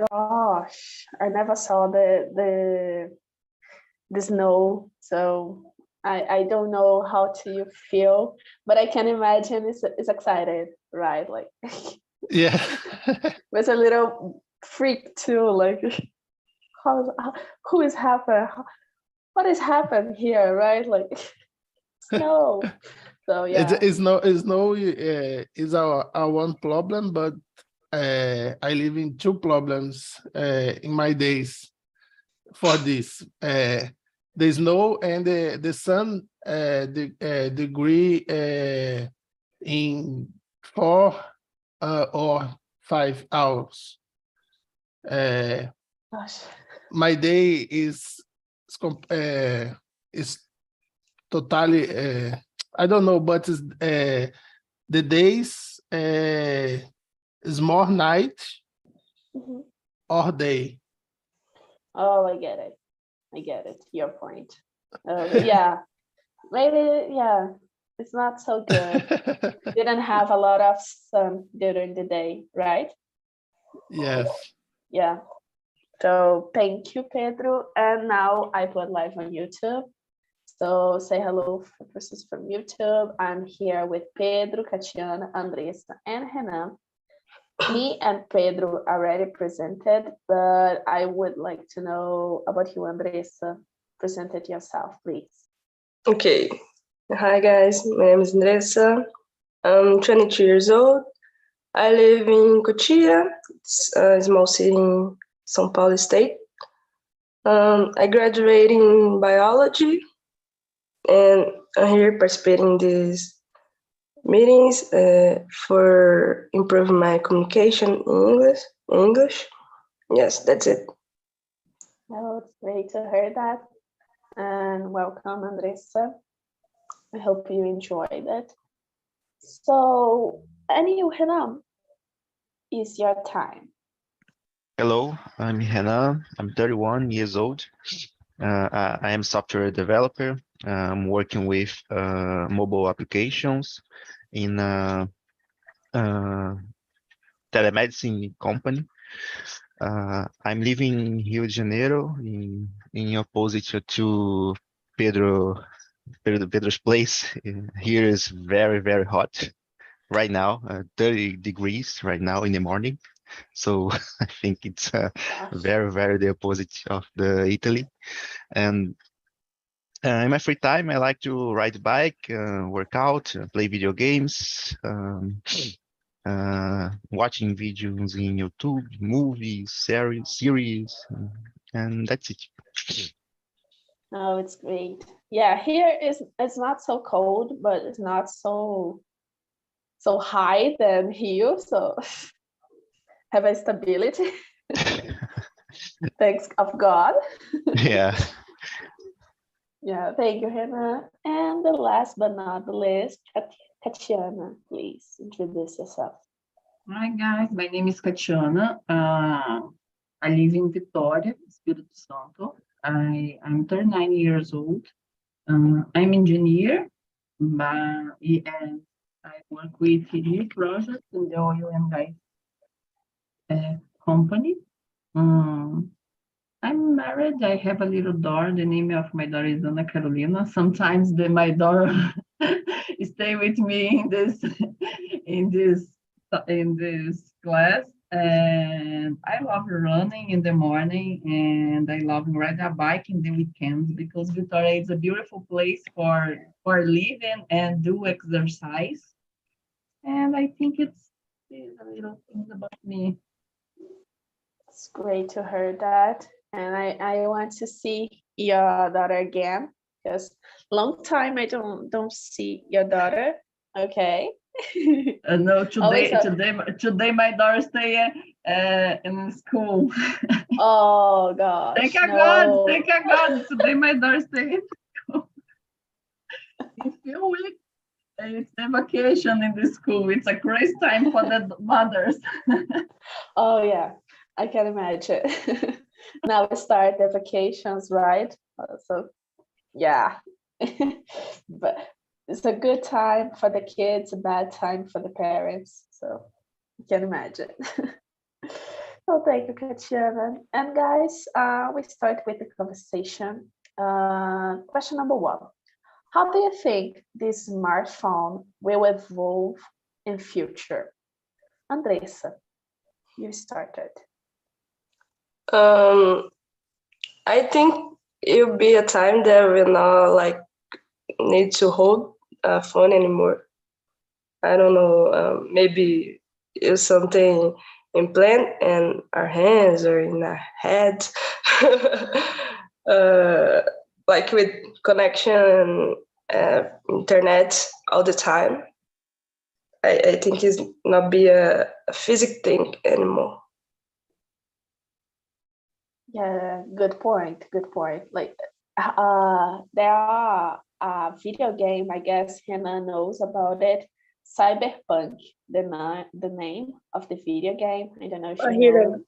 gosh, I never saw the snow, so I don't know how to you feel, but I can imagine it's excited, right? Like Yeah. with a little freak too, like who is happening? What is happening here, right? Like snow. So yeah. It's no is our one problem, but I live in two problems in my days for this. The snow and the sun degree in 4 or 5 hours. Gosh. My day is totally I don't know, but the days is more night Mhm. or day. Oh, I get it. Your point. Yeah, maybe, yeah, it's not so good. Didn't have a lot of sun during the day, right? Yes. Yeah. So thank you, Pedro. And now I put live on YouTube. So say hello for persons from YouTube. I'm here with Pedro, Catiana, Andressa, and Renan. Me and Pedro already presented, but I would like to know about you, Andressa. Present it yourself, please. Okay. Hi, guys. My name is Andressa. I'm 22 years old. I live in Cotia, it's a small city in São Paulo state. I graduated in biology, and I'm here participating in these meetings for improving my communication in English. Yes, that's it. Oh, it's great to hear that. And welcome, Andressa. I hope you enjoyed it. So, anyway, Renan, is your time. Hello, I'm Renan. I'm 31 years old. I am software developer. I'm working with mobile applications in a telemedicine company. I'm living in Rio de Janeiro, in opposite to Pedro's place. Here is very, very hot right now, 30 degrees right now in the morning. So I think it's very, very the opposite of the Italy. And in my free time, I like to ride a bike, work out, play video games, watching videos in YouTube, movies, series, and that's it. Oh, it's great. Yeah, here it's not so cold, but it's not so high than here. So have a stability. Thanks of God. Yeah. Yeah, thank you, Hannah. And the last but not the least, Catiana, please introduce yourself. Hi guys, my name is Catiana. I live in Vitória, Espírito Santo. I'm 39 years old. I'm engineer, and I work with new projects in the oil and gas company. I'm married. I have a little daughter. The name of my daughter is Ana Carolina. Sometimes my daughter stay with me in this class. And I love running in the morning, and I love riding a bike in the weekends because Vitória is a beautiful place for living and do exercise. And I think it's a little things about me. It's great to hear that. And I want to see your daughter again because long time I don't see your daughter. Okay. No, today my daughter stay in school. Oh gosh. Thank God. Today my daughter stay in school. In few weeks, it's the vacation in the school. It's a great time for the mothers. Oh yeah, I can imagine. Now we start the vacations, right? So yeah. But it's a good time for the kids, a bad time for the parents. So you can imagine. So thank you, Katiana. And guys, we start with the conversation. Question number one. How do you think this smartphone will evolve in future? Andressa, you started. I think it'll be a time that we'll not like need to hold a phone anymore. I don't know. Maybe it's something implant in our hands or in our head, like with connection, internet all the time. I think it's not be a physical thing anymore. Yeah, good point. Good point. Like, there are a video game. I guess Hannah knows about it. Cyberpunk, the name of the video game. I don't know if I you hear know.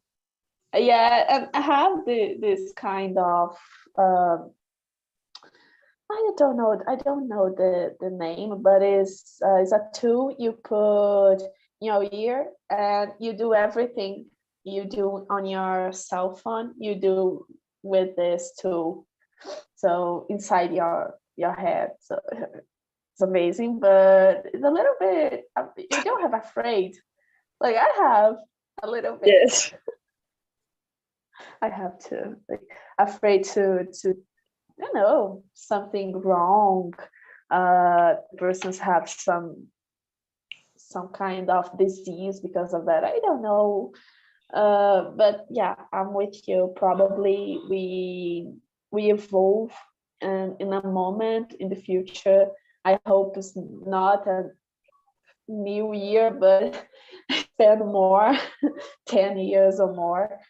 Yeah, and I have this kind of. I don't know the name, but it's a tool you put in your ear and you do everything you do on your cell phone, you do with this tool. So inside your head. So it's amazing, but it's a little bit you don't have afraid. Like I have a little bit. Yes. I have to like afraid to something wrong. Persons have some kind of disease because of that. I don't know. But yeah, I'm with you. Probably we evolve and in a moment in the future. I hope it's not a new year, but 10 more, 10 years or more.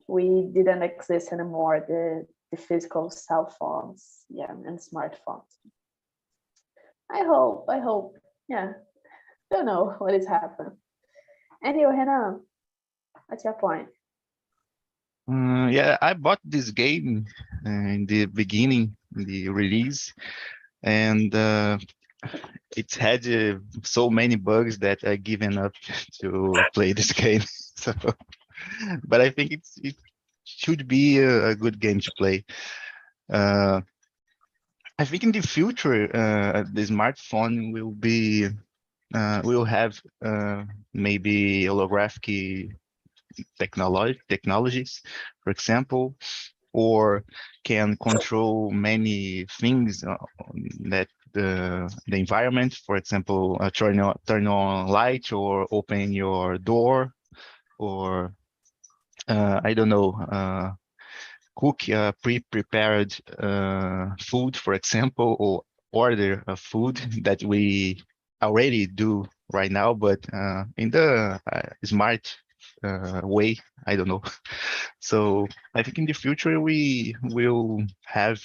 We didn't exist anymore. The physical cell phones, yeah, and smartphones. I hope, yeah. Don't know what is happening. Anyway, Hannah, what's your point? Yeah, I bought this game in the beginning, the release, and it had so many bugs that I given up to play this game. So, but I think it should be a good game to play. I think in the future, the smartphone will have maybe holographic technologies, for example, or can control many things that the environment, for example, turn on light or open your door, or I don't know, cook pre-prepared food, for example, or order a food that we already do right now, but in the smart way, I don't know. So I think in the future we will have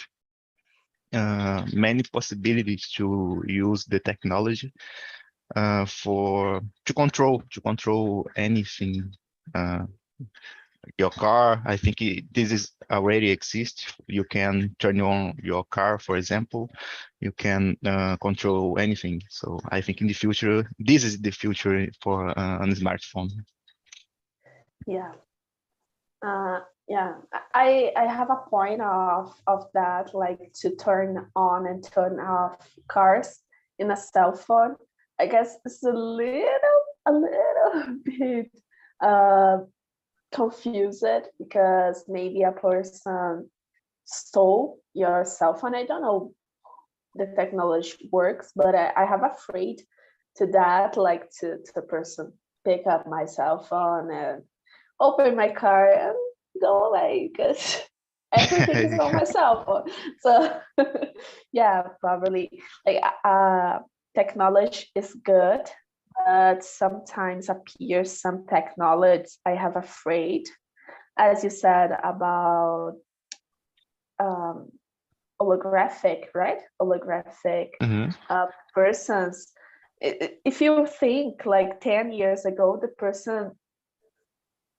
many possibilities to use the technology to control anything. Your car, I think this is already exists. You can turn on your car, for example. You can control anything. So I think in the future, this is the future for a smartphone. Yeah. Yeah, I have a point of that, like to turn on and turn off cars in a cell phone. I guess it's a little bit confused because maybe a person stole your cell phone. I don't know the technology works, but I have afraid to that, like to the person pick up my cell phone and open my car and go away because everything is on my cell phone. So yeah, probably like technology is good, but sometimes appears some technology I have afraid, as you said about holographic, right? Holographic persons. If you think like 10 years ago, the person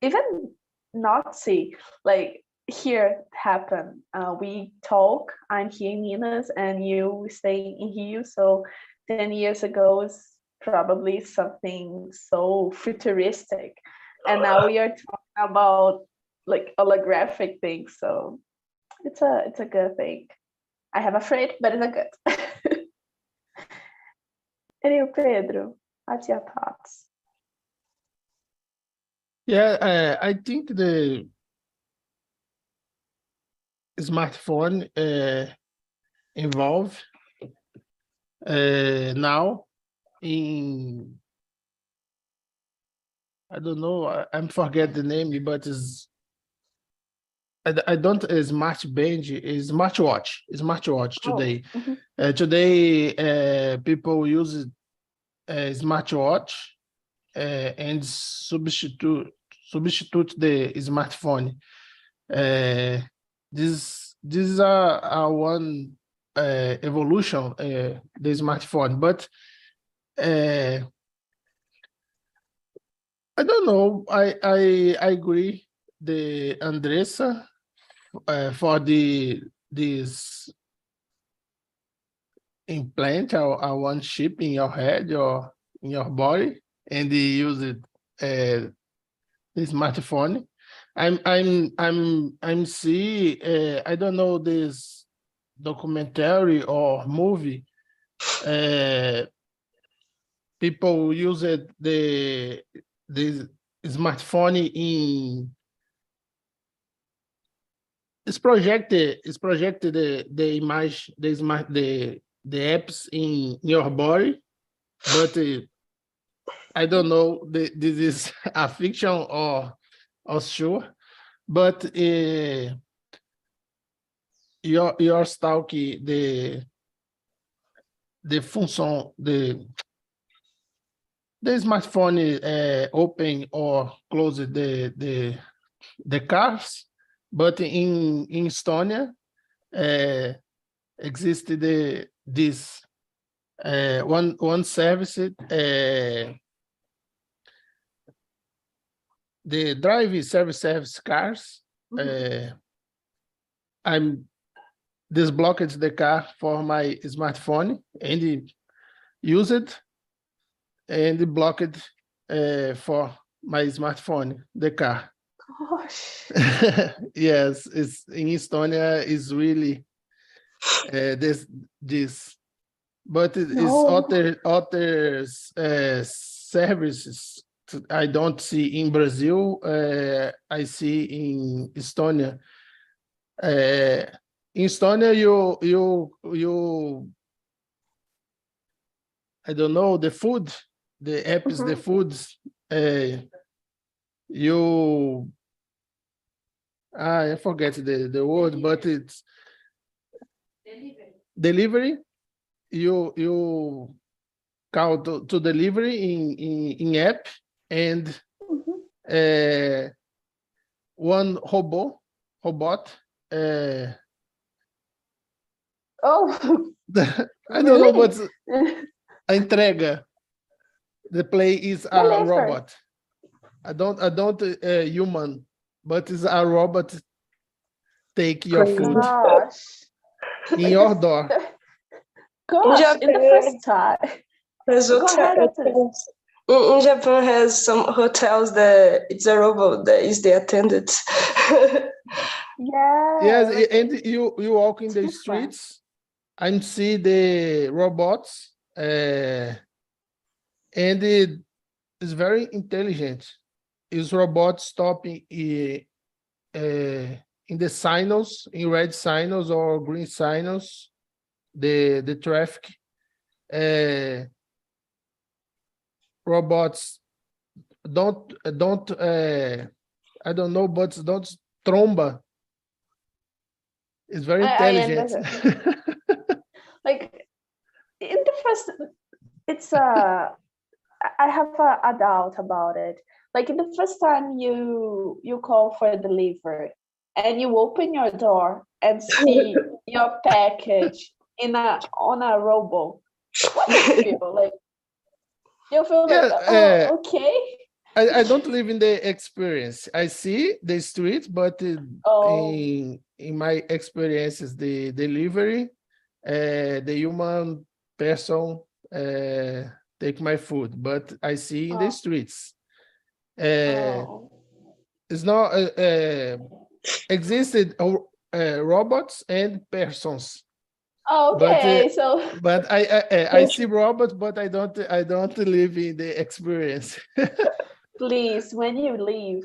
even not see, like here happen. We talk, I'm here in Minas and you stay in Rio. So 10 years ago is probably something so futuristic. And now we are about like holographic things, so it's a good thing. I have afraid, but it's a good. And you, Pedro, what's your thoughts? Yeah, I think the smartphone involved now in, I don't know, I'm forget the name, but it's I don't smart band, is smartwatch today. Today people use smartwatch and substitute the smartphone. This is a one evolution the smartphone, but I don't know. I agree the Andressa for this implant or one chip in your head or in your body, and they use it the smartphone. I'm see I don't know this documentary or movie. People use it the smartphone in it's projected the image the apps in your body, but I don't know this is a fiction or sure, but your stalk the function the smartphone open or close the cars, but in Estonia existed this one service the driving service cars. I'm disblocked the car for my smartphone and use it and block it for my smartphone the car. Gosh. Yes, it's in Estonia is really this, but it is other services I don't see in Brazil. I see in Estonia. In Estonia, you I don't know the food. The app is the foods. I forget the word, but it's delivery. You call to delivery in app and one robot. I don't know what's a entrega. The play is a robot. I don't human, but it's a robot take your food in your door. Gosh, in the first time. In Japan has some hotels that it's a robot that is the attendant. Yes, and you walk in the streets and see the robots and it is very intelligent. Is robots stopping in the signals, in red signals or green signals, the traffic. Robots don't I don't know, but don't tromba. It's very intelligent. Like in the first, it's I have a doubt about it. Like in the first time you call for a delivery and you open your door and see your package on a robot, what do you feel like? You feel like okay. I don't live in the experience. I see the street, but in my experiences, the delivery, the human person take my food, but I see in the streets. it's not existed robots and persons. Okay, so But I see robots, but I don't live in the experience. please, when you leave,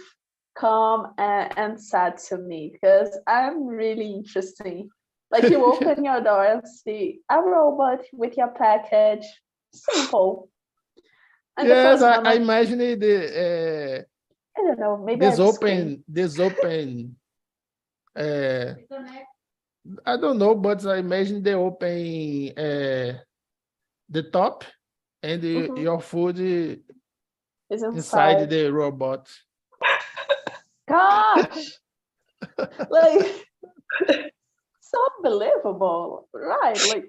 come and chat to me because I'm really interesting. Like you open your door and see a robot with your package. Simple. And the Yes, first I moment, imagine the I don't know, maybe I'm screaming. this open. I don't know, but I imagine they open the top and Mhm. your food Is inside inside. the robot. Gosh, like so unbelievable, right? Like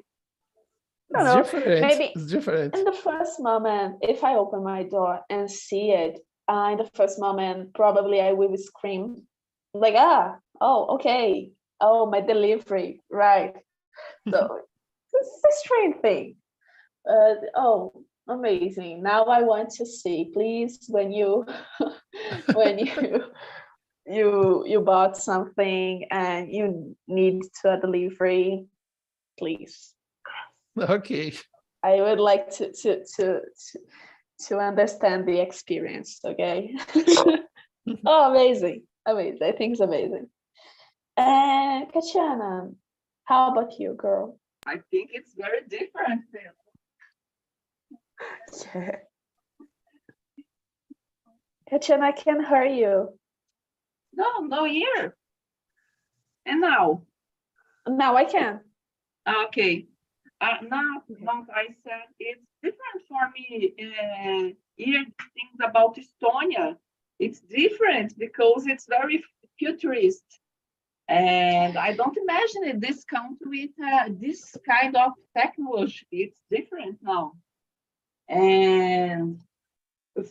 I don't It's know, different. maybe It's different. in the first moment, if I open my door and see it, in the first moment, probably I will scream, like, oh, okay, oh, my delivery, right? So it's a strange thing. Oh, amazing! Now I want to see, please, when you when you bought something and you need to a delivery, please. Okay. I would like to understand the experience. Okay. Oh, amazing, amazing! I think it's amazing. And Katiana, how about you, girl? I think it's very different. Yeah. Katiana, I can hear you. No here. And now? Now I can. Okay. Now I said it's different for me. Hear things about Estonia. It's different because it's very futurist. And I don't imagine it, this country with this kind of technology. It's different now. And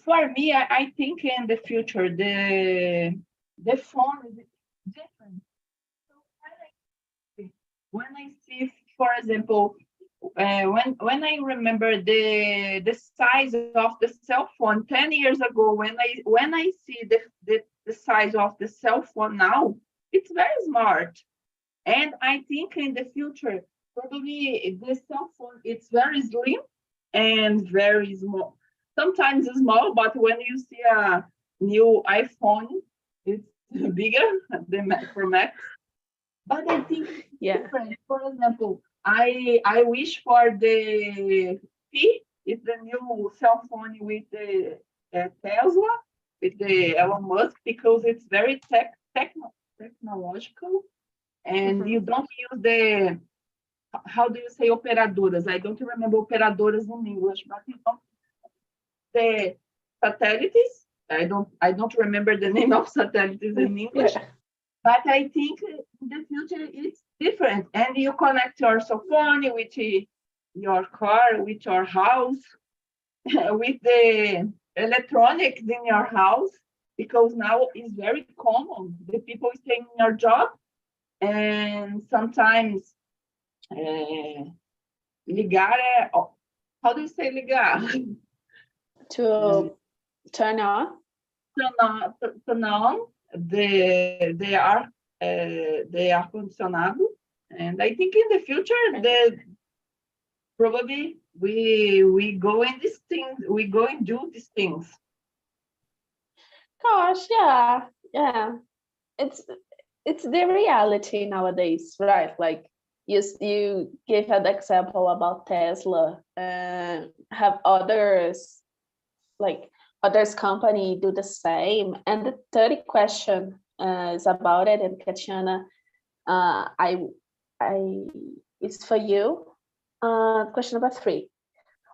for me, I think in the future, the phone is different. So when I see, for example, when I remember the size of the cell phone 10 years ago, when I see the size of the cell phone now, it's very smart. And I think in the future, probably the cell phone, it's very slim and very small. Sometimes it's small, but when you see a new iPhone, it's bigger than Pro Max. But I think it's Yeah. different. For example, I wish for the P, it's the new cell phone with the Tesla, with the Elon Musk, because it's very technological, and you don't use the, how do you say operadoras? I don't remember operadoras in English, but you don't the satellites. I don't remember the name of satellites in English. Yeah. But I think in the future it's different. And you connect your cell phone with your car, with your house, with the electronics in your house, because now it's very common. The people staying in your job, and sometimes ligar, how do you say ligar? To turn on. Turn on the air conditionado, and I think in the future probably we go in these things, we go and do these things. Gosh, yeah. It's the reality nowadays, right? Like you gave an example about Tesla, have others like others company do the same. And the third question is about it, and Katiana, I it's for you. Question number 3.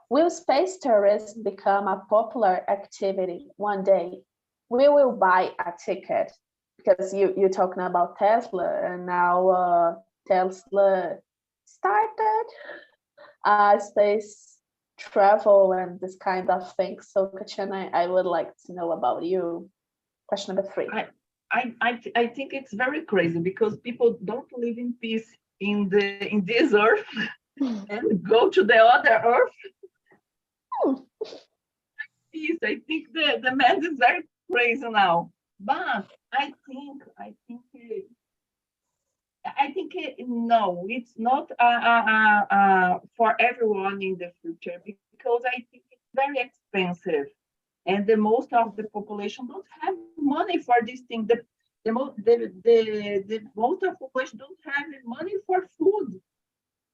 Will space tourism become a popular activity one day? We will buy a ticket because you're talking about Tesla, and now Tesla started space travel and this kind of thing. So Katiana, I would like to know about you. Question number 3. I think it's very crazy because people don't live in peace in this earth and go to the other earth. Peace. I think the man is very crazy now. But I think no, it's not for everyone in the future because I think it's very expensive, and the most of the population don't have money for this thing. The most of the population don't have money for food.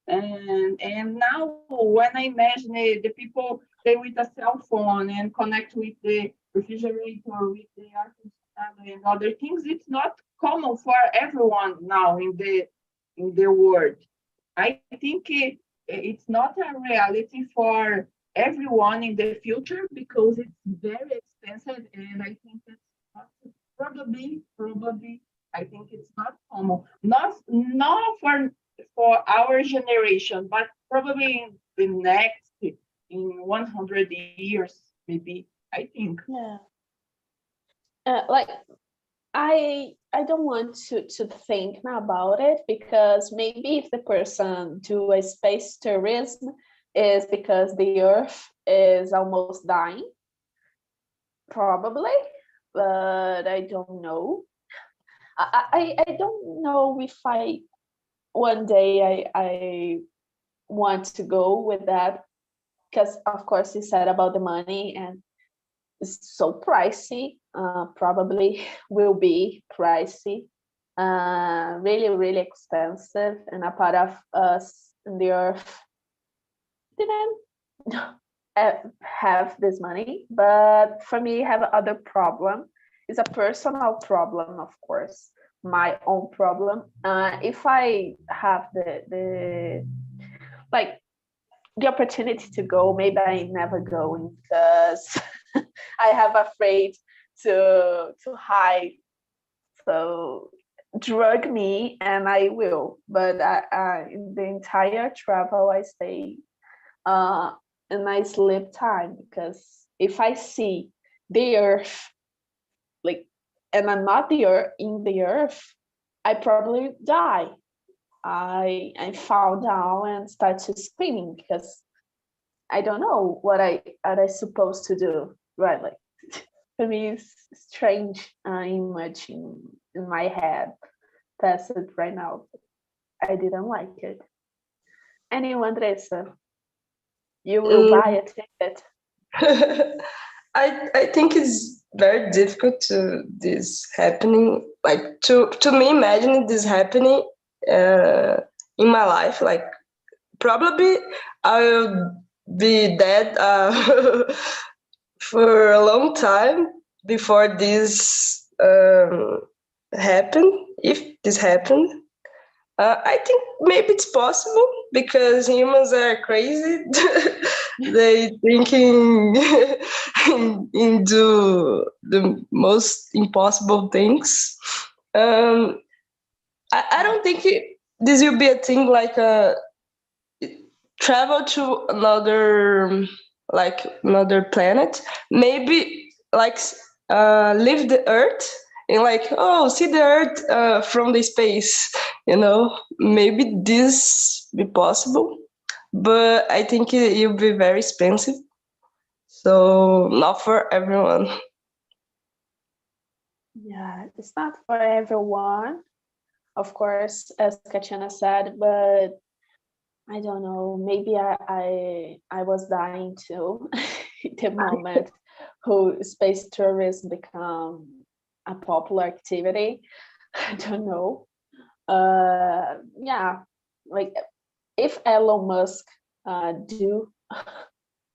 And now when I imagine the people stay with a cell phone and connect with the refrigerator, with the air conditioner and other things, it's not common for everyone now in the world. I think it's not a reality for everyone in the future because it's very expensive, and I think it's not, probably I think it's not common. Not for our generation, but probably in the next in 100 years, maybe. I think. Yeah. Like I don't want to think about it because maybe if the person do a space tourism is because the Earth is almost dying, probably, but I don't know. I don't know if I one day I want to go with that because of course you said about the money and it's so pricey. Probably will be pricey. Really, really expensive, and a part of us in the Earth didn't have this money. But for me, have other problem. It's a personal problem, of course, my own problem. If I have the like the opportunity to go, maybe I never going because I have afraid to hide. So drug me and I will. But in the entire travel, I stay in my sleep time because if I see the Earth, like, and I'm not in the Earth, I probably die. I fall down and start to screaming because I don't know what I supposed to do. Right, like for me, it's strange image in my head. That's it right now. I didn't like it. Anyway, Andressa, you will buy a ticket. I think it's very difficult to this happening. Like to me, imagining this happening in my life. Like probably I will be dead for a long time before this happen. If this happened, I think maybe it's possible because humans are crazy. They thinking in do the most impossible things. I don't think this will be a thing like travel to another planet. Maybe like leave the Earth and like see the Earth from the space. Maybe this be possible, but I think it will be very expensive. So not for everyone. Yeah, it's not for everyone, of course, as Katiana said, but I don't know, maybe I was dying too the moment who space tourism become a popular activity. I don't know. Yeah, like if Elon Musk do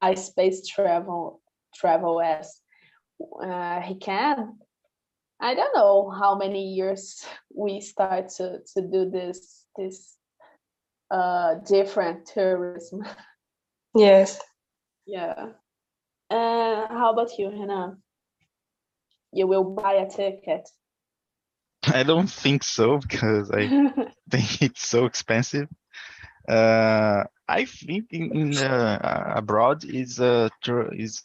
a space travel as he can, I don't know how many years we start to do this different tourism. Yes. Yeah. How about you, Hannah? You will buy a ticket? I don't think so because I think it's so expensive. I think in abroad is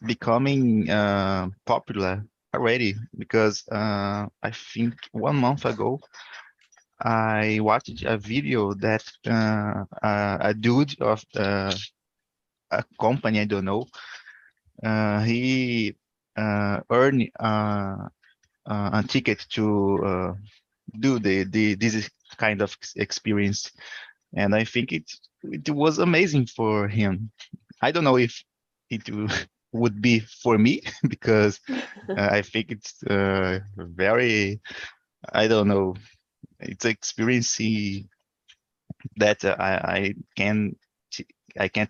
becoming popular already because I think 1 month ago I watched a video that a dude of a company, I don't know, he earned a ticket to do this kind of experience, and I think it was amazing for him. I don't know if it would be for me because I think it's very, I don't know, it's an experience that I can't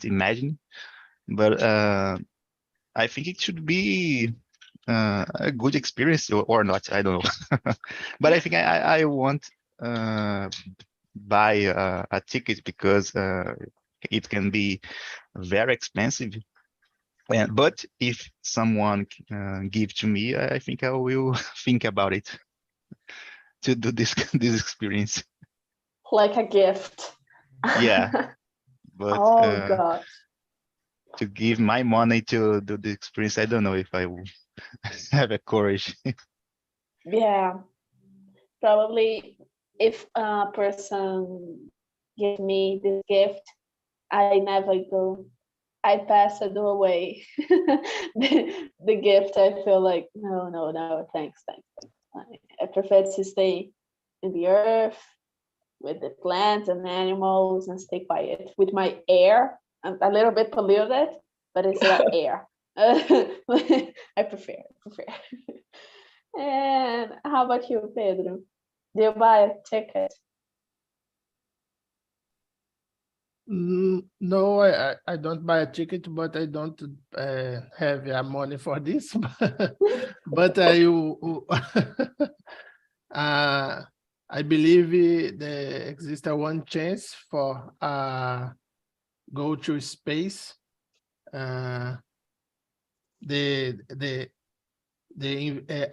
imagine, but I think it should be a good experience or not. I don't know, but I think I want buy a ticket because it can be very expensive. But if someone give to me, I think I will think about it to do this this experience. Like a gift. Yeah, but Oh gosh. to give my money to do the experience, I don't know if I will have a courage. Yeah. Probably if a person give me this gift, I never go. I pass it away. The gift, I feel like, no, thanks. I prefer to stay in the earth with the plants and animals and stay quiet with my air. I'm a little bit polluted, but it's air. I prefer. And how about you, Pedro? Do you buy a ticket? No, I don't buy a ticket, but I don't have money for this. But I believe there exists one chance for go to space. The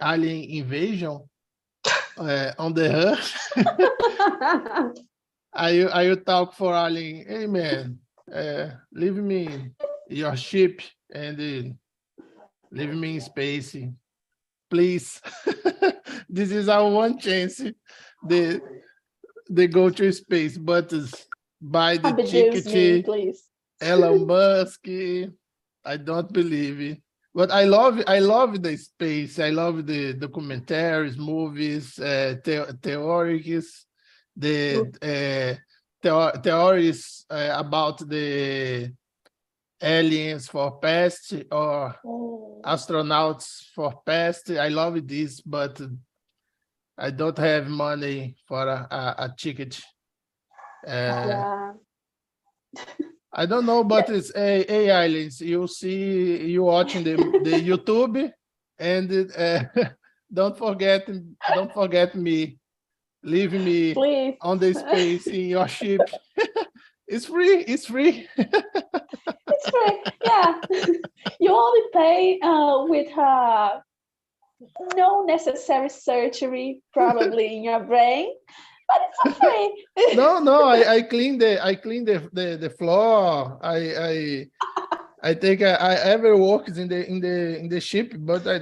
alien invasion on the Earth. I talk for alien. Hey man, leave me in your ship and leave me in space, please. This is our one chance. They go to space, but buy the Abduce me, ticket. please. Elon Musk, I don't believe it. But I love the space. I love the documentaries, movies, theories, the theories about the aliens for past or astronauts for past. I love this, but I don't have money for a ticket. Yeah. I don't know, but it's aliens. You see, you watching the YouTube, and don't forget me. Leave me Please. on the space in your ship. It's free. It's free. It's free. Yeah. You only pay with no necessary surgery, probably in your brain, but it's for free. No. I clean the floor. I think I ever worked in the ship, but I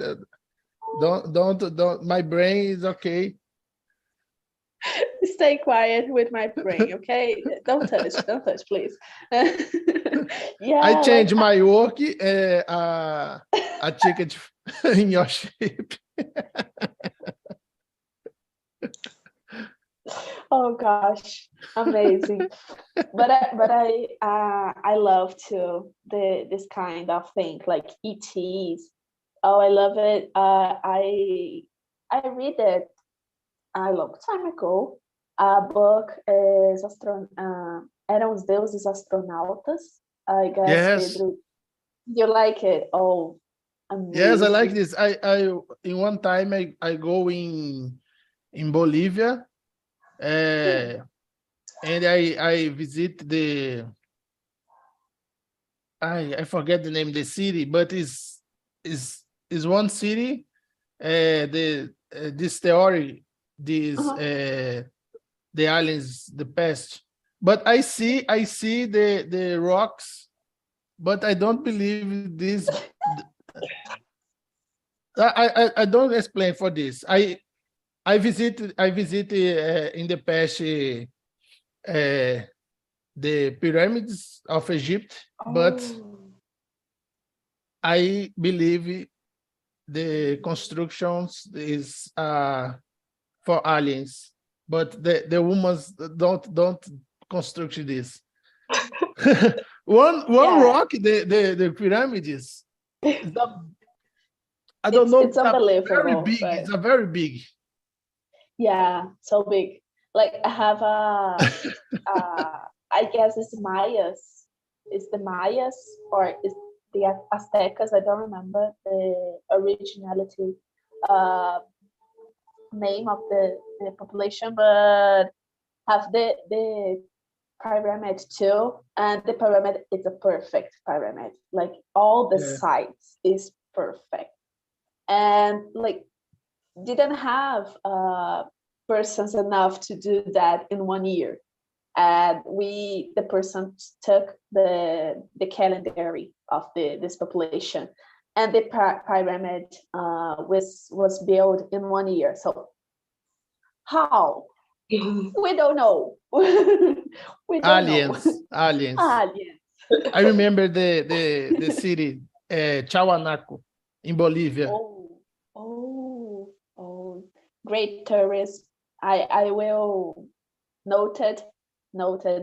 don't. My brain is okay. Stay quiet with my brain, okay? Don't touch, please. Yeah. I change my work a ticket in your ship. Oh gosh, amazing. But I love to this kind of thing like ETs. Oh, I love it. I read it a long time ago. A book is Eram os Deuses Astronautas. I guess, Yes. Pedro, you like it? Oh, amazing. Yes, I like this. I in one time I go in Bolivia, and I visit I forget the name of the city, but is one city. This theory, the aliens, the past. But I see the rocks, but I don't believe this. I don't explain for this. I visit in the past the pyramids of Egypt, but I believe the constructions is for aliens, but the humans don't construct this. one Yeah. rock, the pyramids. I don't know. It's unbelievable. Very big. Right? It's a very big. Yeah, so big. Like I have I guess it's Mayas. It's the Mayas or is the Aztecas. I don't remember the originality name of the population, but have the pyramid too, and the pyramid is a perfect pyramid. Like all the sides is perfect, and like didn't have persons enough to do that in 1 year, and the person took the calendar of this population, and the pyramid was built in 1 year. So how? We don't know. We don't Aliens. know. Aliens. Aliens. I remember the city, Tiahuanaco, in Bolivia. Oh, great tourist. I will noted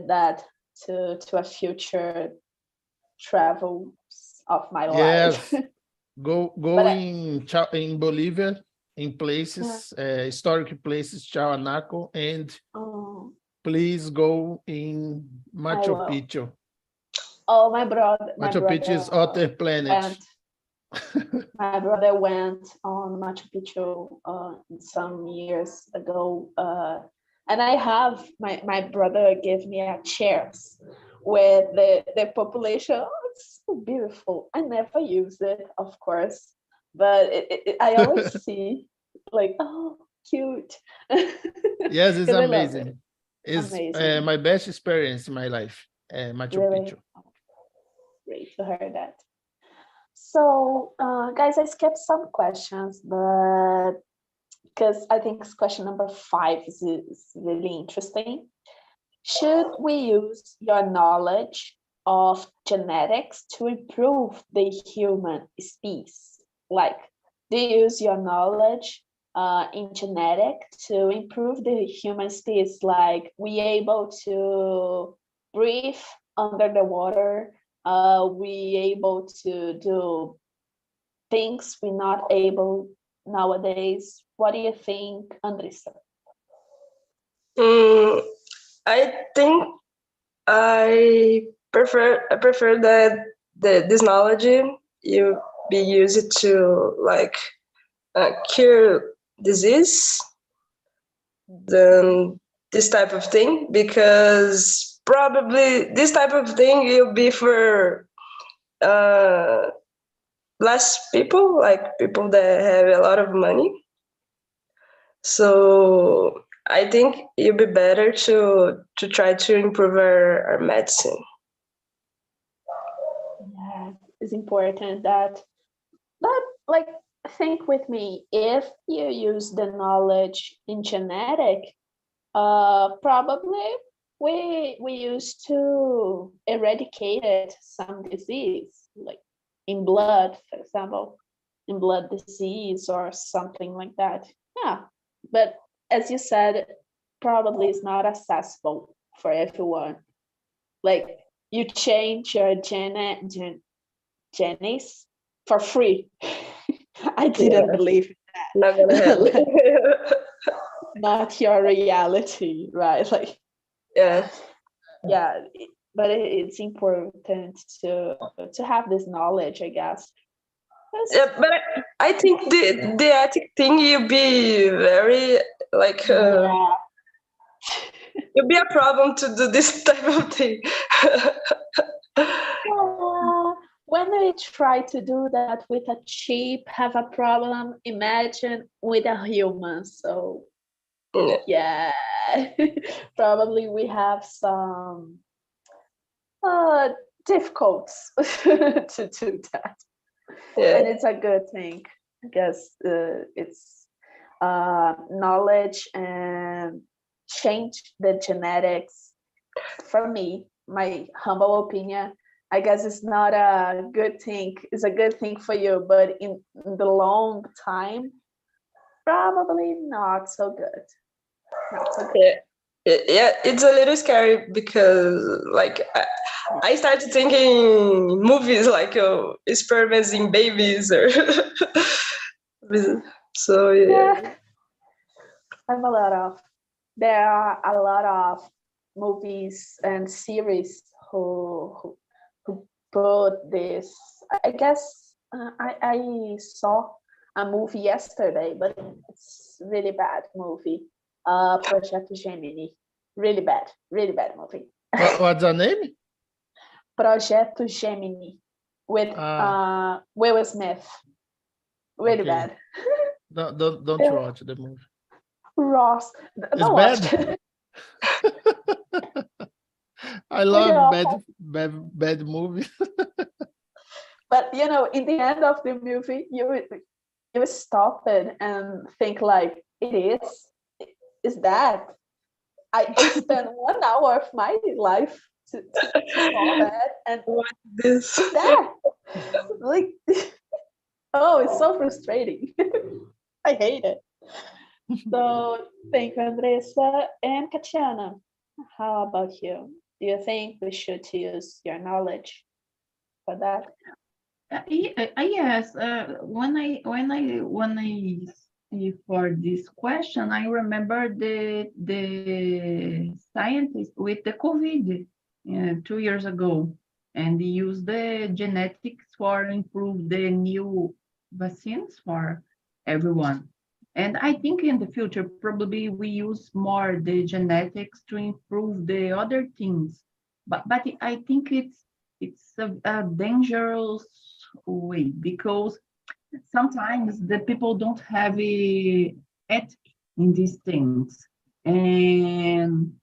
that to a future travels of my life. Yes, go in Bolivia, in places, historic places, Tiahuanaco, and please go in Machu Picchu. Oh, my brother. Machu Picchu is other planet. My brother went on Machu Picchu some years ago, and I have my brother gave me a chairs with the population. Oh, it's so beautiful. I never use it, of course, but I always see like, oh, cute. Yes, it's amazing. It's amazing. My best experience in my life, Machu Picchu. Great to hear that. So, guys, I skipped some questions, but because I think question number 5 is really interesting. Should we use your knowledge of genetics to improve the human species? Like, do you use your knowledge in genetic to improve the human species? Like, we able to breathe under the water? We able to do things we're not able nowadays? What do you think, Andressa? I think I prefer that this knowledge you be used to like cure disease than this type of thing, because probably this type of thing will be for less people, like people that have a lot of money. So I think it'd be better to try to improve our medicine. Yeah, it's important that, but like, think with me, if you use the knowledge in genetic, probably we used to eradicate some disease, like in blood, for example, in blood disease or something like that. Yeah, but as you said, probably it's not accessible for everyone. Like, you change your genes for free. I didn't believe that. Not gonna happen. Not your reality, right? Like, yeah, but it's important to have this knowledge, I guess. Yeah, but I think the ethic thing you'll be very like it'll be a problem to do this type of thing. When we try to do that with a chip, have a problem, imagine with a human. So yeah, probably we have some difficulties to do that. Yeah. And it's a good thing. I guess it's knowledge and change the genetics. For me, my humble opinion, I guess it's not a good thing. It's a good thing for you, but in the long time, probably not so good. Not so good. Yeah, it's a little scary because like I started thinking movies like experiments in babies or so yeah. There are a lot of movies and series who put this. I guess I saw a movie yesterday, but it's really bad movie. Project Gemini, really bad movie. What's the name? Project Gemini with Will Smith. Really Okay. bad. Don't watch the movie. Ross, It's don't watch. bad. I love bad movies. But you know, in the end of the movie, you stop it and think like, it is that I spent 1 hour of my life to saw that, and What this? that like, oh, it's so frustrating. I hate it. So thank you, Andressa and Katiana. How about you? Do you think we should use your knowledge for that? Yes. When I see for this question, I remember the scientist with the COVID 2 years ago, and they used the genetics for improve the new vaccines for everyone. And I think in the future, probably we use more the genetics to improve the other things. But I think it's a dangerous way, because sometimes the people don't have a ethic in these things. And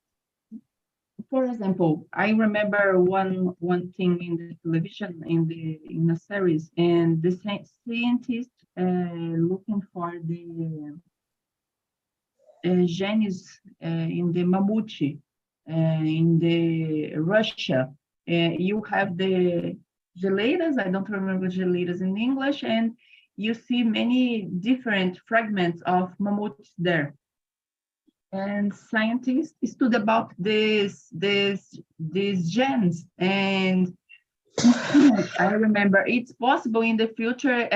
for example, I remember one thing in the television in a series, and the scientists looking for the genes in the mammoth in the Russia. You have the geleiras, I don't remember geleiras in English, and you see many different fragments of mammoths there. And scientists study about these genes, and I remember it's possible in the future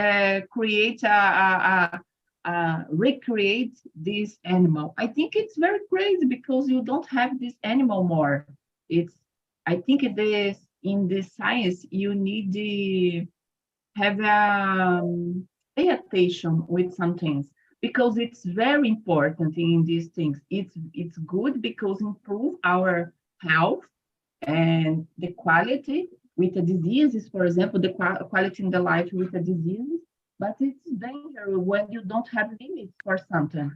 create recreate this animal. I think it's very crazy because you don't have this animal more. I think it is in the science you need to have pay attention with some things, because it's very important in these things. It's good because improve our health and the quality with the diseases, for example, the quality in the life with the diseases, but it's dangerous when you don't have limits for something.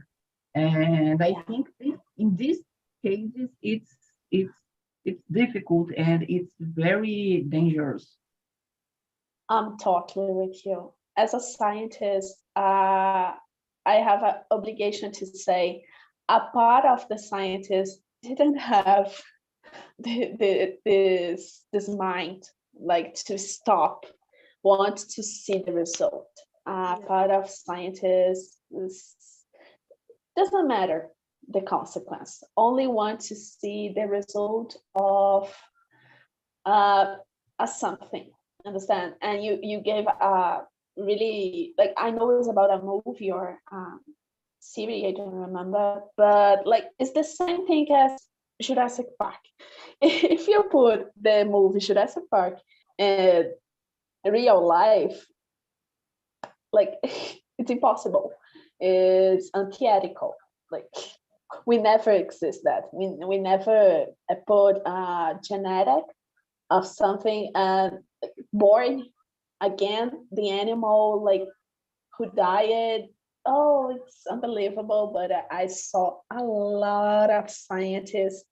And I think in these cases, it's difficult and it's very dangerous. I'm totally with you. As a scientist, I have an obligation to say a part of the scientists didn't have this mind, like to stop, want to see the result. Part of scientists doesn't matter the consequence, only want to see the result of a something. Understand? And you gave a really, like, I know it's about a movie or series, I don't remember, but like it's the same thing as Jurassic Park. If you put the movie Jurassic Park in real life, like it's impossible. It's unethical. Like we never exist that. We never put a genetic of something and born again the animal like who died. Oh, it's unbelievable. But I saw a lot of scientists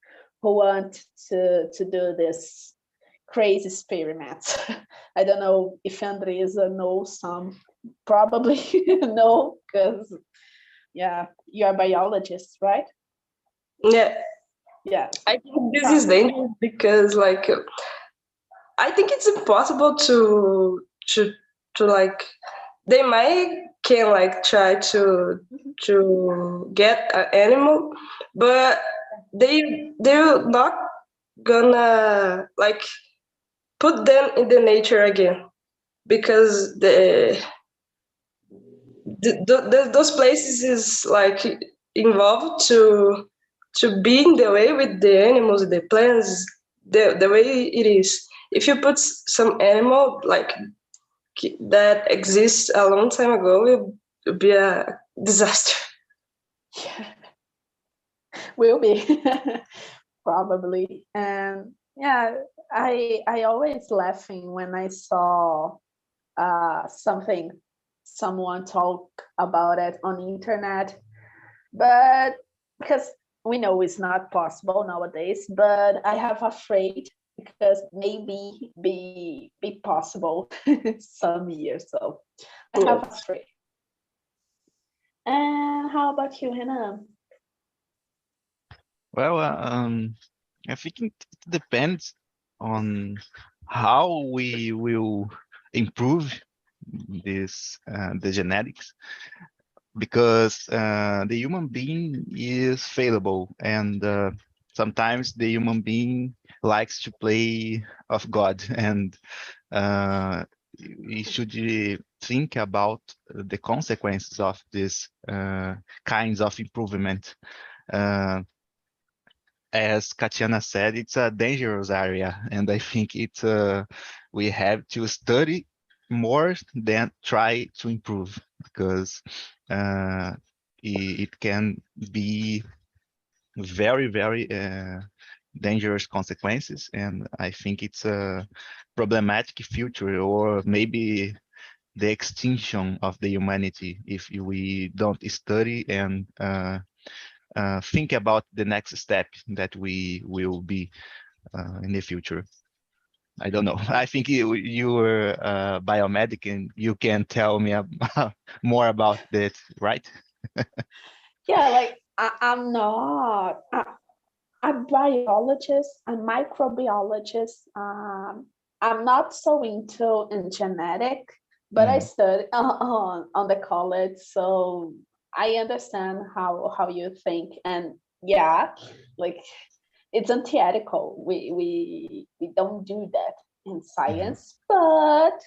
who want to do this crazy experiments. I don't know if Andressa knows some. Probably no, because yeah, you're a biologist, right? Yeah. Yeah. I think this is dangerous because like I think it's impossible to like, they might can like try to get an animal, but they're not gonna like put them in the nature again, because those places is like involved to be in the way with the animals, the plants, the way it is. If you put some animal like that exists a long time ago, it would be a disaster. Yeah. Will be. Probably. And yeah, I always laughing when I saw someone talk about it on the internet, but because we know it's not possible nowadays, but I have afraid because maybe be possible some years. So I have afraid. And how about you, Hannah? Well, I think it depends on how we will improve this the genetics, because the human being is fallible, and sometimes the human being likes to play of God, and we should think about the consequences of this kinds of improvement. As Katiana said, it's a dangerous area, and I think it's we have to study more than try to improve, because it can be very, very dangerous consequences, and I think it's a problematic future, or maybe the extinction of the humanity, if we don't study and think about the next step that we will be in the future. I don't know. I think you were biomedic, and you can tell me more about that, right? Yeah, like I'm not a biologist, a microbiologist. I'm not so into in genetic, but I studied on the college, so I understand how you think. And yeah, like it's unethical. We don't do that in science, but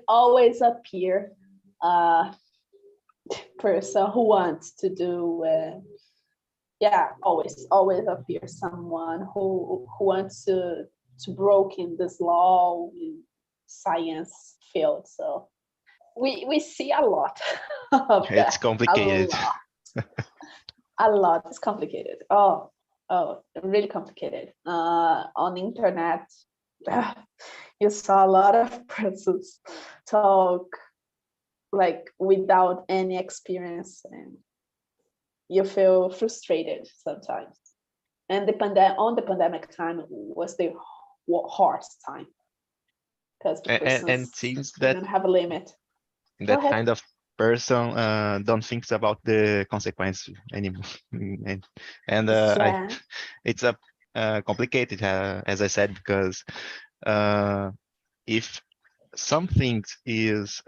always appear person who wants to do yeah, always appears someone who wants to broke in this law in science field. So we see a lot of It's that. complicated. A lot. It's complicated. Oh, really complicated. On the internet, you saw a lot of persons talk like without any experience, and you feel frustrated sometimes. And on the pandemic time was the hardest time, because the And persons seems that didn't have a limit. that kind of person don't think about the consequence anymore. And Yeah. it's a complicated, as I said, because if something is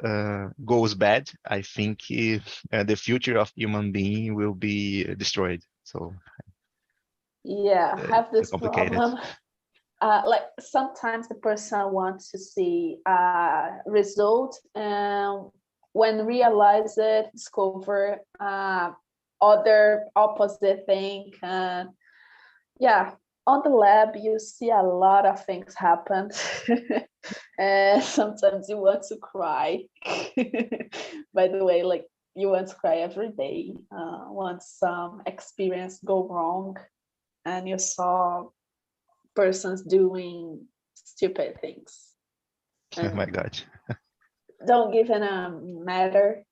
goes bad, I think the future of human being will be destroyed. So Yeah, have this complicated. problem. Like sometimes the person wants to see result, and when realize it, discover other opposite thing. Yeah, on the lab you see a lot of things happen, and sometimes you want to cry. By the way, like you want to cry every day once some experience go wrong, and you saw persons doing stupid things. Oh my God. Don't give a matter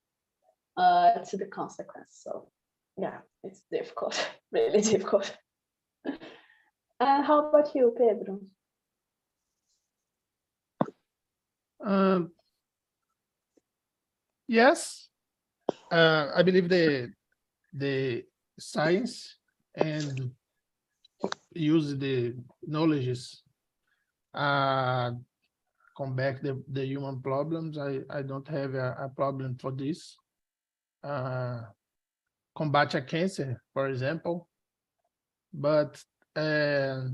to the consequence. So yeah, it's difficult, really difficult. How about you, Pedro? Yes, I believe the science and use the knowledges combat the human problems. I don't have a problem for this. Combat a cancer, for example. But I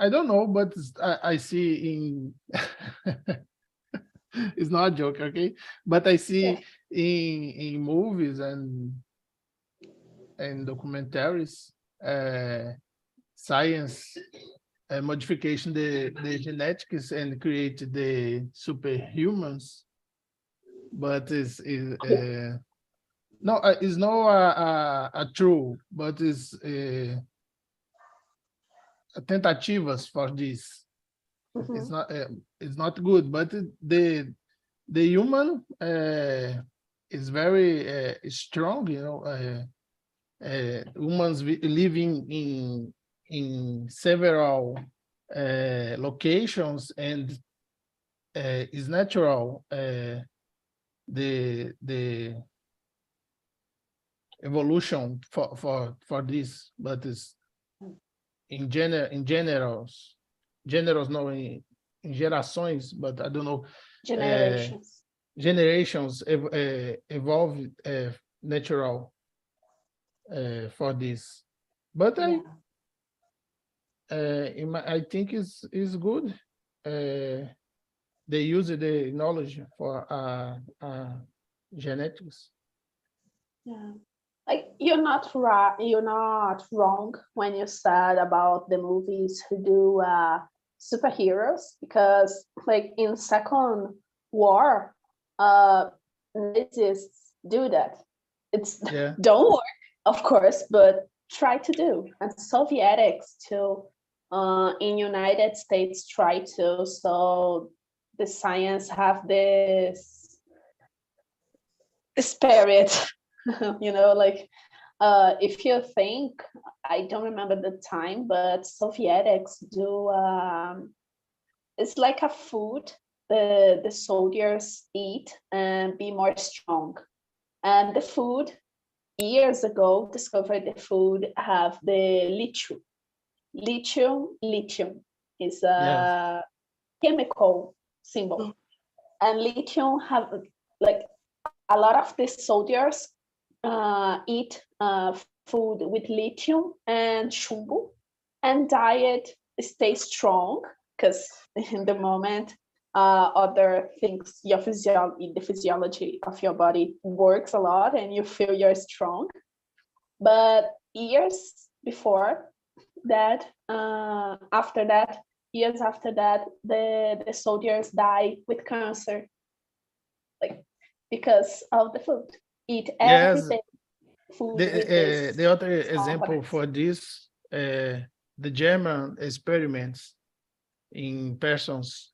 don't know, but I see in it's not a joke, okay? But I see in movies and documentaries, science modification the genetics and create the superhumans, but it's no, it's not a true, but it's tentativas for this. It's not good, but the human is very strong, you know. Humans living in several locations, and is natural the evolution for this, but is in generals no, in gerações, but I don't know, generations evolve natural for this, but I think is good. They use the knowledge for genetics. Yeah, like you're not right. You're not wrong when you said about the movies who do superheroes, because like in Second War, Nazis do that. It's don't work, of course, but try to do, and Sovietics too. In United States try to, so the science have this spirit, you know, like if you think, I don't remember the time, but Sovietics do, it's like a food the soldiers eat and be more strong. And the food, years ago, discovered the food have the lithium. Lithium is a chemical symbol. And lithium have, like, a lot of the soldiers eat food with lithium and chumbo, and diet stay strong, because in the moment other things, the physiology of your body works a lot and you feel you're strong. But years before that, years after that, the soldiers die with cancer, like, because of the food. Eat everything. Food the other example for this, the German experiments in persons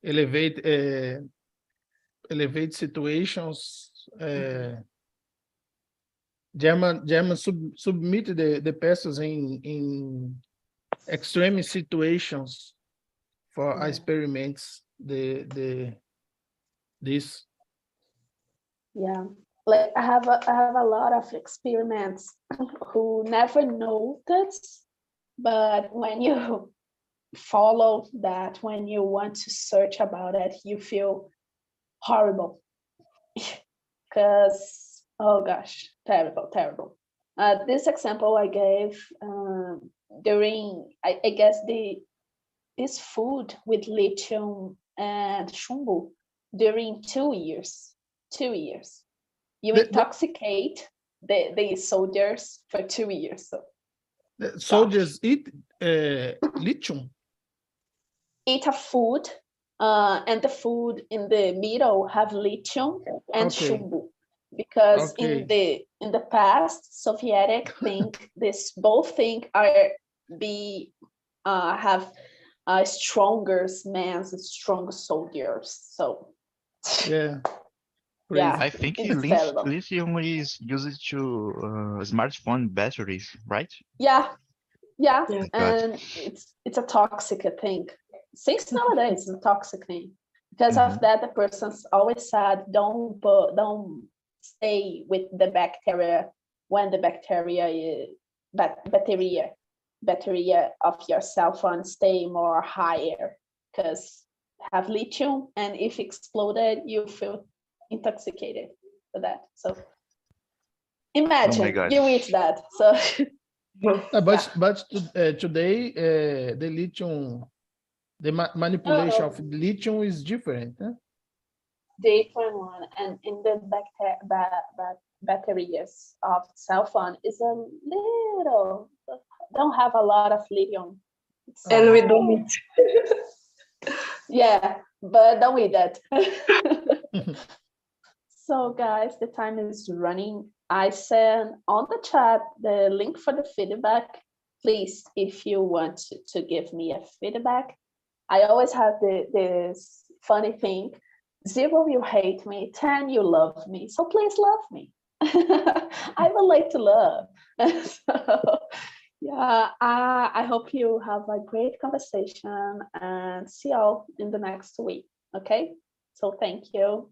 elevate situations. German submit the persons in extreme situations for experiments. This. Yeah, like I have a lot of experiments who never noticed, but when you follow that, when you want to search about it, you feel horrible, because, oh gosh, terrible. This example I gave during, I guess this food with lithium and chumbo during 2 years. 2 years. You intoxicate the soldiers for 2 years. So the soldiers eat lithium. Eat a food, and the food in the middle have lithium and chumbo, because in the past, Soviet think this both thing are have stronger men, stronger soldiers. So yeah. I think lithium is used to smartphone batteries, right? Yeah, and it's a toxic thing. Since nowadays, it's a toxic thing. Because of that, the person's always said, don't stay with the bacteria when the bacteria battery of your cell phone stay more higher because have lithium, and if exploded, you feel intoxicated for that. So imagine you eat that. So but today the lithium, the manipulation of lithium is different. Huh? Different one, and in the batteries of cell phone is a little, don't have a lot of lithium. And we don't eat. Yeah, but don't eat that. So guys, the time is running. I sent on the chat the link for the feedback. Please, if you want to give me a feedback. I always have this funny thing. 0, you hate me. 10, you love me. So please love me. I would like to love. So, yeah, I hope you have a great conversation and see y'all in the next week. Okay? So thank you.